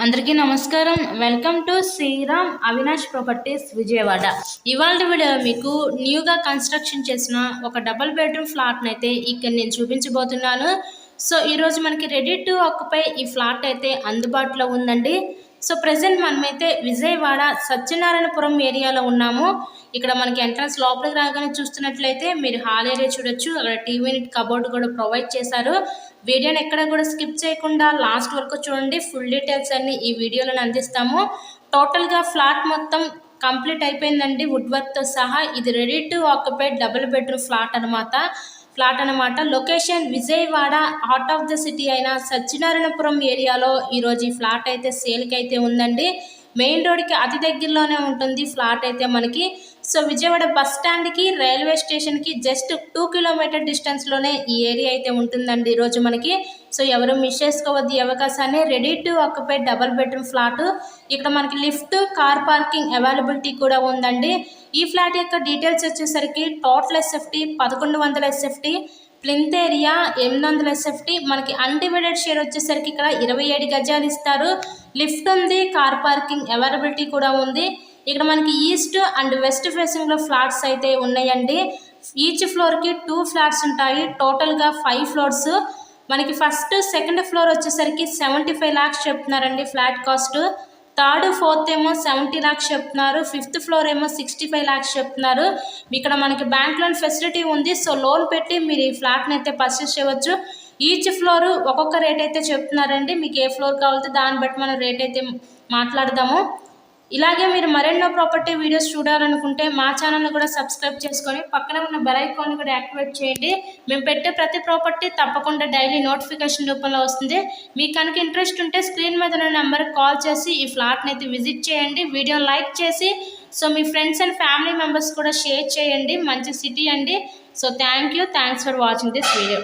అందరికీ నమస్కారం. Welcome to Sriram Avinash properties Vijayawada. ఇవాళ వీడియో మీకు న్యూగా కన్స్ట్రక్షన్ చేసిన ఒక డబుల్ బెడ్రూమ్ ఫ్లాట్ని అయితే ఇక్కడ నేను చూపించబోతున్నాను. సో ఈరోజు మనకి రెడీ టు ఆక్యుపై ఈ ఫ్లాట్ అయితే అందుబాటులో ఉందండి. సో ప్రజెంట్ మనమైతే విజయవాడ సత్యనారాయణపురం ఏరియాలో ఉన్నాము. ఇక్కడ మనకి ఎంట్రన్స్ లోపలికి రాగానే చూస్తున్నట్లయితే మీరు హాల్ ఏరియా చూడొచ్చు. అక్కడ టీవీ యూనిట్ కబోర్డ్ కూడా ప్రొవైడ్ చేశారు. వీడియోని ఎక్కడ కూడా స్కిప్ చేయకుండా లాస్ట్ వరకు చూడండి. ఫుల్ డీటెయిల్స్ అన్ని ఈ వీడియోలో అందిస్తాము. టోటల్గా ఫ్లాట్ మొత్తం కంప్లీట్ అయిపోయిందండి వుడ్ వర్క్తో సహా. ఇది ready to occupy double bedroom flat అనమాట. Location Vijayawada, heart of the city అయిన సత్యనారాయణపురం ఏరియాలో ఈరోజు ఈ ఫ్లాట్ అయితే సేల్కి అయితే ఉందండి. మెయిన్ రోడ్కి అతి దగ్గరలోనే ఉంటుంది ఫ్లాట్ అయితే మనకి. సో విజయవాడ బస్ స్టాండ్కి, రైల్వే స్టేషన్కి జస్ట్ 2 కిలోమీటర్ డిస్టెన్స్లోనే ఈ ఏరియా అయితే ఉంటుందండి ఈరోజు మనకి. సో ఎవరు మిస్ చేసుకోవద్దు ఈ అవకాశాన్ని. Ready to occupy double bedroom flat. ఇక్కడ మనకి లిఫ్ట్, కార్ పార్కింగ్ అవైలబిలిటీ కూడా ఉందండి. ఈ ఫ్లాట్ యొక్క డీటెయిల్స్ వచ్చేసరికి total SFT 1100 SFT, plinth area 800 SFT, మనకి అన్డివైడెడ్ షేర్ వచ్చేసరికి ఇక్కడ 27 గజాలు ఇస్తారు. లిఫ్ట్ ఉంది, కార్ పార్కింగ్ అవైలబిలిటీ కూడా ఉంది. ఇక్కడ మనకి ఈస్ట్ అండ్ వెస్ట్ ఫేసింగ్లో ఫ్లాట్స్ అయితే ఉన్నాయండి. ఈచ్ ఫ్లోర్కి 2 ఫ్లాట్స్ ఉంటాయి. టోటల్గా 5 ఫ్లోర్స్. మనకి ఫస్ట్, సెకండ్ ఫ్లోర్ వచ్చేసరికి 75 lakhs చెప్తున్నారండి ఫ్లాట్ కాస్ట్. థర్డ్, ఫోర్త్ ఏమో 70 lakhs చెప్తున్నారు. ఫిఫ్త్ ఫ్లోర్ ఏమో 65 lakhs చెప్తున్నారు. ఇక్కడ మనకి బ్యాంక్ లోన్ ఫెసిలిటీ ఉంది. సో లోన్ పెట్టి మీరు ఈ ఫ్లాట్ని అయితే పర్చేస్ చేయవచ్చు. ఈచ్ ఫ్లోర్ ఒక్కొక్క రేట్ అయితే చెప్తున్నారండి. మీకు ఏ ఫ్లోర్ కావాలంటే దాన్ని బట్టి మనం రేట్ అయితే మాట్లాడదాము. ఇలాగే మీరు మరెన్నో ప్రాపర్టీ వీడియోస్ చూడాలనుకుంటే మా ఛానల్ని కూడా సబ్స్క్రైబ్ చేసుకొని పక్కన ఉన్న బెల్ ఐకాన్ని కూడా యాక్టివేట్ చేయండి. మేము పెట్టే ప్రతి ప్రాపర్టీ తప్పకుండా డైలీ నోటిఫికేషన్ రూపంలో వస్తుంది. మీకు కనుక ఇంట్రెస్ట్ ఉంటే స్క్రీన్ మీద ఉన్న నెంబర్కి కాల్ చేసి ఈ ఫ్లాట్ని అయితే విజిట్ చేయండి. వీడియోని లైక్ చేసి so me friends and family members కూడా షేర్ చేయండి. మంచి సిటీ అండి. So thanks for watching this video.